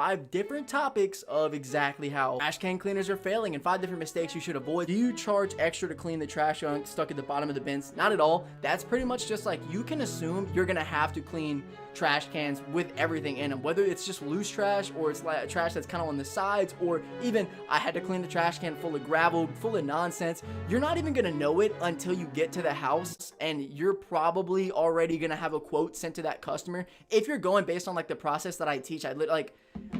5 different topics of exactly how trash can cleaners are failing and 5 different mistakes you should avoid. Do you charge extra to clean the trash junk stuck at the bottom of the bins? Not at all. That's pretty much just like, you can assume you're gonna have to clean trash cans with everything in them, whether it's just loose trash or it's like trash that's kind of on the sides, or even I had to clean the trash can full of gravel, full of nonsense. You're not even gonna know it until you get to the house, and you're probably already gonna have a quote sent to that customer. If you're going based on like the process that I teach,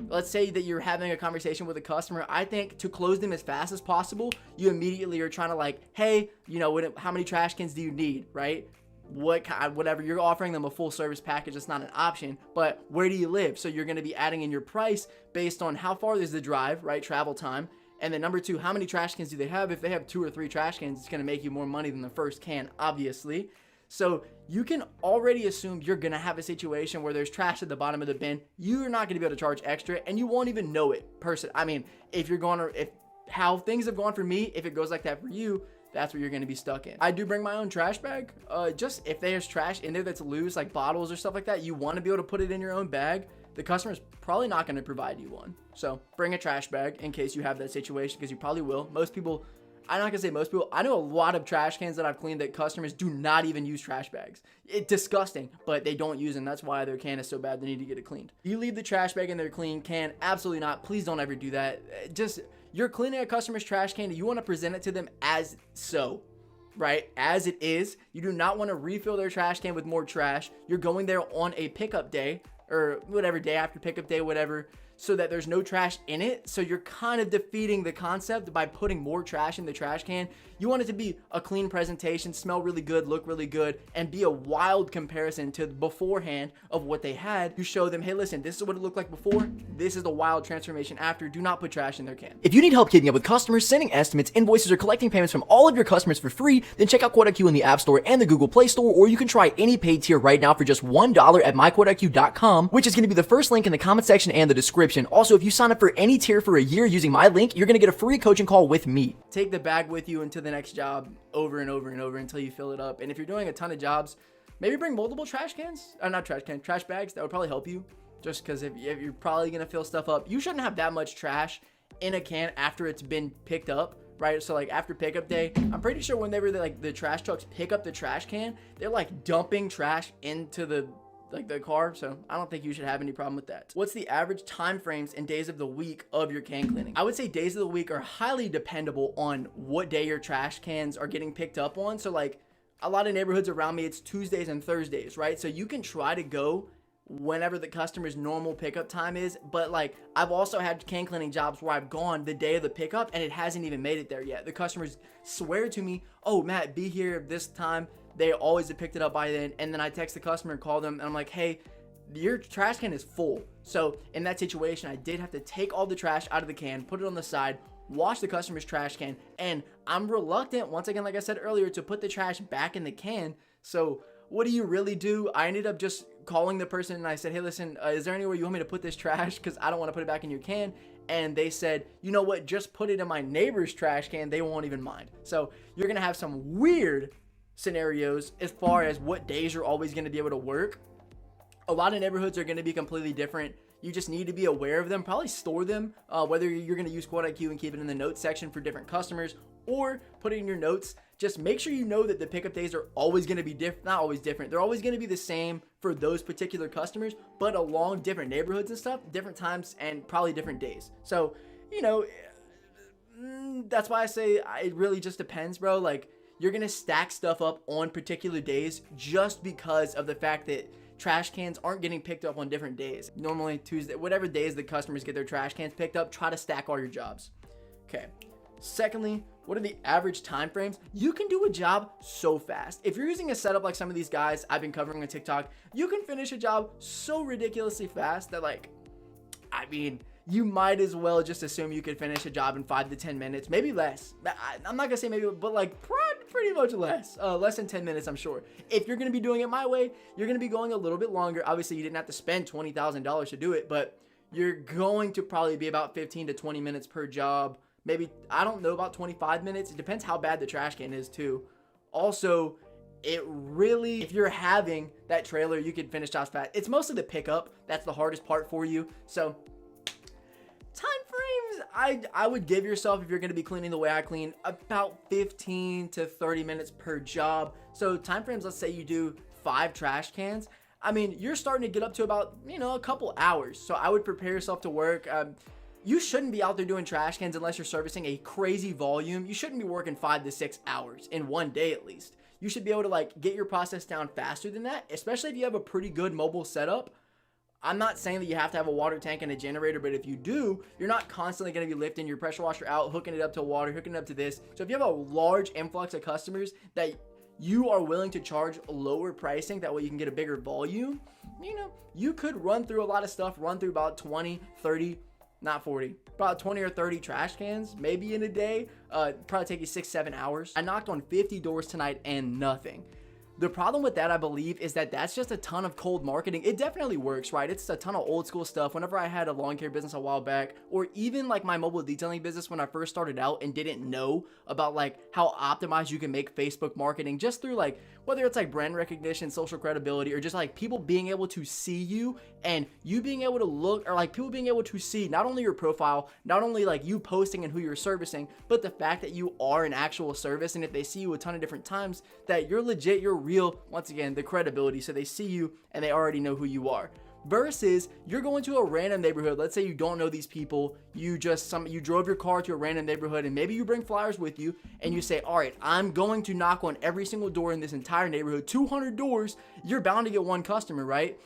let's say that you're having a conversation with a customer. I think to close them as fast as possible, you immediately are trying to like, hey, how many trash cans do you need, right? Whatever, you're offering them a full service package. It's not an option, but where do you live? So you're going to be adding in your price based on how far is the drive, right? Travel time. And then number 2, how many trash cans do they have? If they have 2 or 3 trash cans, it's going to make you more money than the first can, obviously. So you can already assume you're going to have a situation where there's trash at the bottom of the bin. You're not going to be able to charge extra, and you won't even know it. If how things have gone for me, if it goes like that for you, that's where you're going to be stuck in. I do bring my own trash bag. Just if there's trash in there that's loose, like bottles or stuff like that, you want to be able to put it in your own bag. The customer's probably not going to provide you one. So bring a trash bag in case you have that situation, because you probably will. Most people, I'm not gonna say most people, I know a lot of trash cans that I've cleaned that customers do not even use trash bags. It's disgusting, but they don't use them. That's why their can is so bad they need to get it cleaned. You leave the trash bag in their clean can? Absolutely not. Please don't ever do that. You're cleaning a customer's trash can, you want to present it to them as so, right? As it is. You do not want to refill their trash can with more trash. You're going there on a pickup day, or whatever, day after pickup day, whatever, so that there's no trash in it. So you're kind of defeating the concept by putting more trash in the trash can. You want it to be a clean presentation, smell really good, look really good, and be a wild comparison to beforehand of what they had. You show them, hey, listen, this is what it looked like before. This is the wild transformation after. Do not put trash in their can. If you need help keeping up with customers, sending estimates, invoices, or collecting payments from all of your customers for free, then check out QuoteIQ in the App Store and the Google Play Store, or you can try any paid tier right now for just $1 at myquoteiq.com, which is going to be the first link in the comment section and the description. Also, if you sign up for any tier for a year using my link, you're going to get a free coaching call with me. Take the bag with you into the next job over and over and over until you fill it up. And if you're doing a ton of jobs, maybe bring multiple trash cans. Trash bags. That would probably help you, just because if you're probably going to fill stuff up. You shouldn't have that much trash in a can after it's been picked up, right? So like after pickup day, I'm pretty sure whenever the trash trucks pick up the trash can, they're like dumping trash into the car. So I don't think you should have any problem with that. What's the average time frames and days of the week of your can cleaning? I would say days of the week are highly dependable on what day your trash cans are getting picked up on. So like a lot of neighborhoods around me, it's Tuesdays and Thursdays, right? So you can try to go whenever the customer's normal pickup time is, but like I've also had can cleaning jobs where I've gone the day of the pickup and it hasn't even made it there yet. The customers swear to me, oh, Matt, be here this time. They always have picked it up by then. And then I text the customer and call them and I'm like, hey, your trash can is full. So in that situation, I did have to take all the trash out of the can, put it on the side, wash the customer's trash can. And I'm reluctant, once again, like I said earlier, to put the trash back in the can. So what do you really do? I ended up just calling the person and I said, hey, listen, is there anywhere you want me to put this trash? Because I don't want to put it back in your can. And they said, you know what? Just put it in my neighbor's trash can. They won't even mind. So you're going to have some weird scenarios as far as what days you're always going to be able to work. A lot of neighborhoods are going to be completely different. You just need to be aware of them, probably store them, whether you're going to use QuoteIQ and keep it in the notes section for different customers or put it in your notes. Just make sure you know that the pickup days are always going to be different, not always different. They're always going to be the same for those particular customers, but along different neighborhoods and stuff, different times and probably different days. So, that's why I say it really just depends, bro. Like, you're going to stack stuff up on particular days just because of the fact that trash cans aren't getting picked up on different days. Normally Tuesday, whatever days the customers get their trash cans picked up, try to stack all your jobs. Okay. Secondly, what are the average time frames? You can do a job so fast. If you're using a setup like some of these guys I've been covering on TikTok, you can finish a job so ridiculously fast that you might as well just assume you could finish a job in 5 to 10 minutes, maybe less. I'm not gonna say maybe, but pretty much less than 10 minutes, I'm sure. If you're gonna be doing it my way, you're gonna be going a little bit longer. Obviously, you didn't have to spend $20,000 to do it, but you're going to probably be about 15 to 20 minutes per job. Maybe, I don't know, about 25 minutes. It depends how bad the trash can is too. Also, if you're having that trailer, you can finish jobs fast. It's mostly the pickup that's the hardest part for you. So I would give yourself, if you're going to be cleaning the way I clean, about 15 to 30 minutes per job. So time frames, let's say you do 5 trash cans. I mean, you're starting to get up to about, a couple hours. So I would prepare yourself to work. You shouldn't be out there doing trash cans unless you're servicing a crazy volume. You shouldn't be working 5 to 6 hours in one day at least. You should be able to like get your process down faster than that, especially if you have a pretty good mobile setup. I'm not saying that you have to have a water tank and a generator, but if you do, you're not constantly going to be lifting your pressure washer out, hooking it up to water, hooking it up to this. So if you have a large influx of customers that you are willing to charge lower pricing, that way you can get a bigger volume, you could run through a lot of stuff, run through about 20, 30, not 40, about 20 or 30 trash cans, maybe in a day. Probably take you 6-7 hours. I knocked on 50 doors tonight and nothing. The problem with that, I believe, is that that's just a ton of cold marketing. It definitely works, right? It's a ton of old school stuff. Whenever I had a lawn care business a while back, or even like my mobile detailing business when I first started out and didn't know about like how optimized you can make Facebook marketing just through like, whether it's like brand recognition, social credibility, or just like people being able to see you and you being able to look, or like people being able to see not only your profile, not only like you posting and who you're servicing, but the fact that you are an actual service. And if they see you a ton of different times, that you're legit, you're real, once again, the credibility. So they see you and they already know who you are. Versus you're going to a random neighborhood. Let's say you don't know these people. You drove your car to a random neighborhood and maybe you bring flyers with you and you say, all right, I'm going to knock on every single door in this entire neighborhood, 200 doors. You're bound to get one customer, right?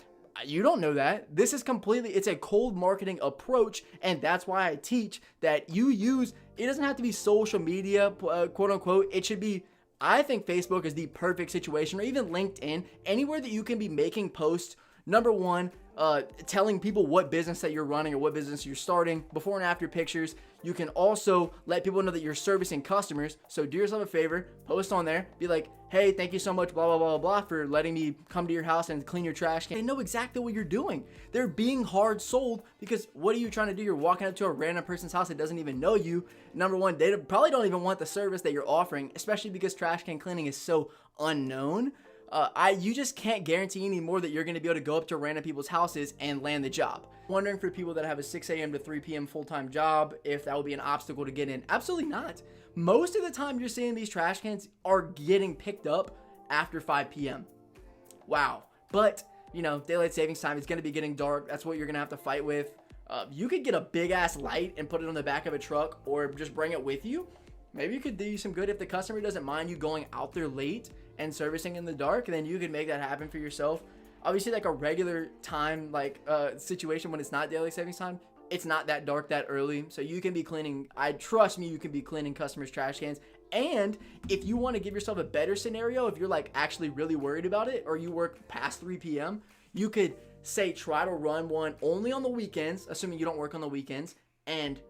You don't know that. This is it's a cold marketing approach. And that's why I teach that it doesn't have to be social media, quote unquote. It should be, I think Facebook is the perfect situation, or even LinkedIn, anywhere that you can be making posts. Number one, telling people what business that you're running or what business you're starting, before and after pictures. You can also let people know that you're servicing customers. So do yourself a favor, post on there, be like, hey, thank you so much, blah, blah, blah, blah, for letting me come to your house and clean your trash can. They know exactly what you're doing. They're being hard sold because what are you trying to do? You're walking up to a random person's house that doesn't even know you. Number one, they probably don't even want the service that you're offering, especially because trash can cleaning is so unknown. You just can't guarantee anymore that you're going to be able to go up to random people's houses and land the job. Wondering for people that have a 6 a.m. to 3 p.m. full-time job, if that would be an obstacle to get in. Absolutely not. Most of the time you're seeing these trash cans are getting picked up after 5 p.m. Wow. But, daylight savings time, it's going to be getting dark. That's what you're going to have to fight with. You could get a big ass light and put it on the back of a truck or just bring it with you. Maybe you could do some good if the customer doesn't mind you going out there late and servicing in the dark, then you could make that happen for yourself. Obviously, like a regular time, situation when it's not daily savings time, it's not that dark that early. So you can be cleaning, trust me, you can be cleaning customers' trash cans. And if you want to give yourself a better scenario, if you're like actually really worried about it, or you work past 3 p.m., you could say, try to run one only on the weekends, assuming you don't work on the weekends. And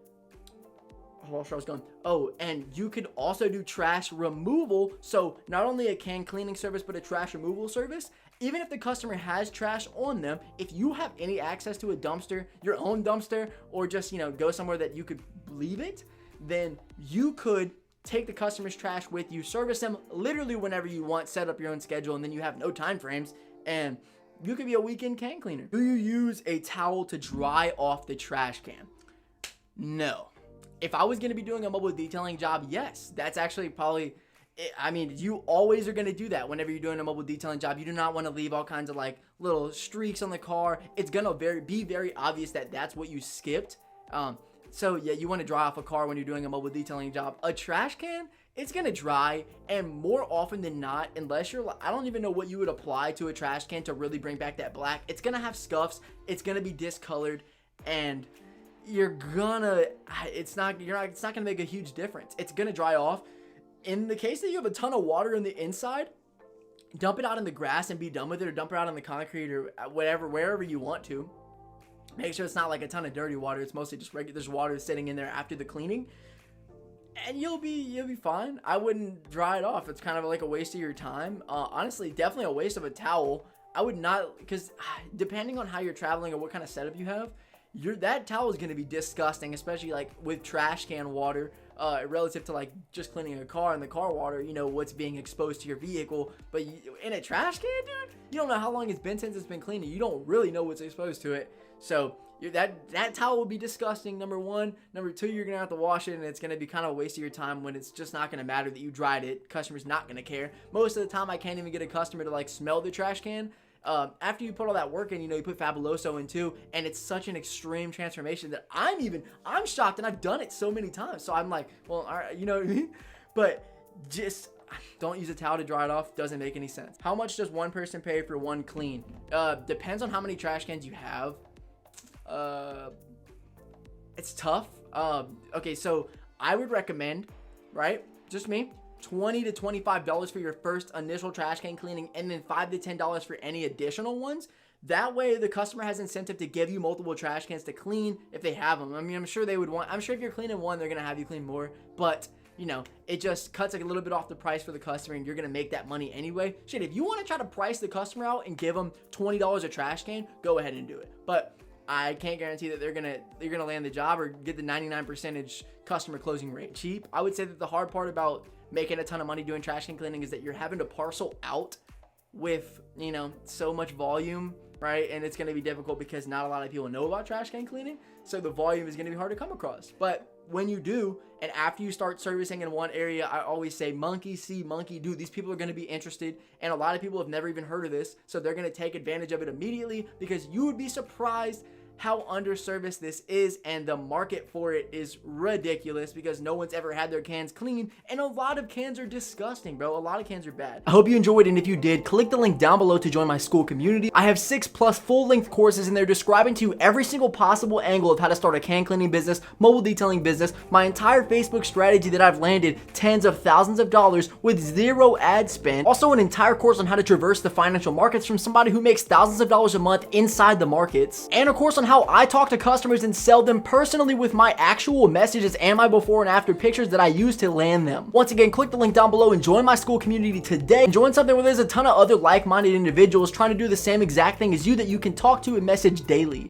and you could also do trash removal. So not only a can cleaning service, but a trash removal service. Even if the customer has trash on them, if you have any access to a dumpster, your own dumpster, or just, go somewhere that you could leave it, then you could take the customer's trash with you, service them literally whenever you want, set up your own schedule, and then you have no time frames, and you could be a weekend can cleaner. Do you use a towel to dry off the trash can? No. If I was going to be doing a mobile detailing job, yes, that's actually probably, you always are going to do that whenever you're doing a mobile detailing job. You do not want to leave all kinds of like little streaks on the car. It's going to be very obvious that that's what you skipped. So yeah, you want to dry off a car when you're doing a mobile detailing job. A trash can, it's going to dry, and more often than not, unless I don't even know what you would apply to a trash can to really bring back that black. It's going to have scuffs. It's going to be discolored, and it's not gonna make a huge difference. It's gonna dry off. In the case that you have a ton of water in the inside, dump it out in the grass and be done with it, or dump it out on the concrete or wherever you want to. Make sure it's not like a ton of dirty water. It's mostly just there's water sitting in there after the cleaning, and you'll be fine. I wouldn't dry it off. It's kind of like a waste of your time. Honestly, definitely a waste of a towel. I would not, because depending on how you're traveling or what kind of setup you have, that towel is going to be disgusting, especially like with trash can water, relative to like just cleaning a car and the car water, what's being exposed to your vehicle. But in a trash can, dude, you don't know how long it's been since it's been cleaned, and you don't really know what's exposed to it. So that towel will be disgusting, number one. Number two, you're gonna have to wash it, and it's gonna be kind of a waste of your time when it's just not gonna matter that you dried it. Customer's not gonna care. Most of the time, I can't even get a customer to like smell the trash can. After you put all that work in, you put Fabuloso in too, and it's such an extreme transformation that I'm shocked, and I've done it so many times. So I'm like, well, all right, you know what I mean? But just don't use a towel to dry it off. Doesn't make any sense. How much does one person pay for one clean? Depends on how many trash cans you have. It's tough. Okay, so I would recommend, right? Just me. $20 to $25 for your first initial trash can cleaning, and then $5 to $10 for any additional ones. That way the customer has incentive to give you multiple trash cans to clean if they have them. I mean, I'm sure if you're cleaning one, they're gonna have you clean more, but it just cuts like a little bit off the price for the customer, and you're gonna make that money anyway. Shit, if you want to try to price the customer out and give them $20 a trash can, go ahead and do it. But I can't guarantee that they're gonna land the job or get the 99% customer closing rate. Cheap. I would say that the hard part about making a ton of money doing trash can cleaning is that you're having to parcel out with so much volume, right? And it's going to be difficult because not a lot of people know about trash can cleaning, so the volume is going to be hard to come across. But when you do, and after you start servicing in one area, I always say monkey see, monkey do. These people are going to be interested, and a lot of people have never even heard of this, so they're going to take advantage of it immediately, because you would be surprised how underserviced this is, and the market for it is ridiculous because no one's ever had their cans clean, and a lot of cans are disgusting, bro. A lot of cans are bad. I hope you enjoyed, and if you did, click the link down below to join my Skool community. I have 6+ full-length courses in there describing to you every single possible angle of how to start a can cleaning business, mobile detailing business, my entire Facebook strategy that I've landed tens of thousands of dollars with zero ad spend. Also, an entire course on how to traverse the financial markets from somebody who makes thousands of dollars a month inside the markets, and a course on how I talk to customers and sell them personally with my actual messages and my before and after pictures that I use to land them. Once again, click the link down below and join my Skool community today, and join something where there's a ton of other like-minded individuals trying to do the same exact thing as you that you can talk to and message daily.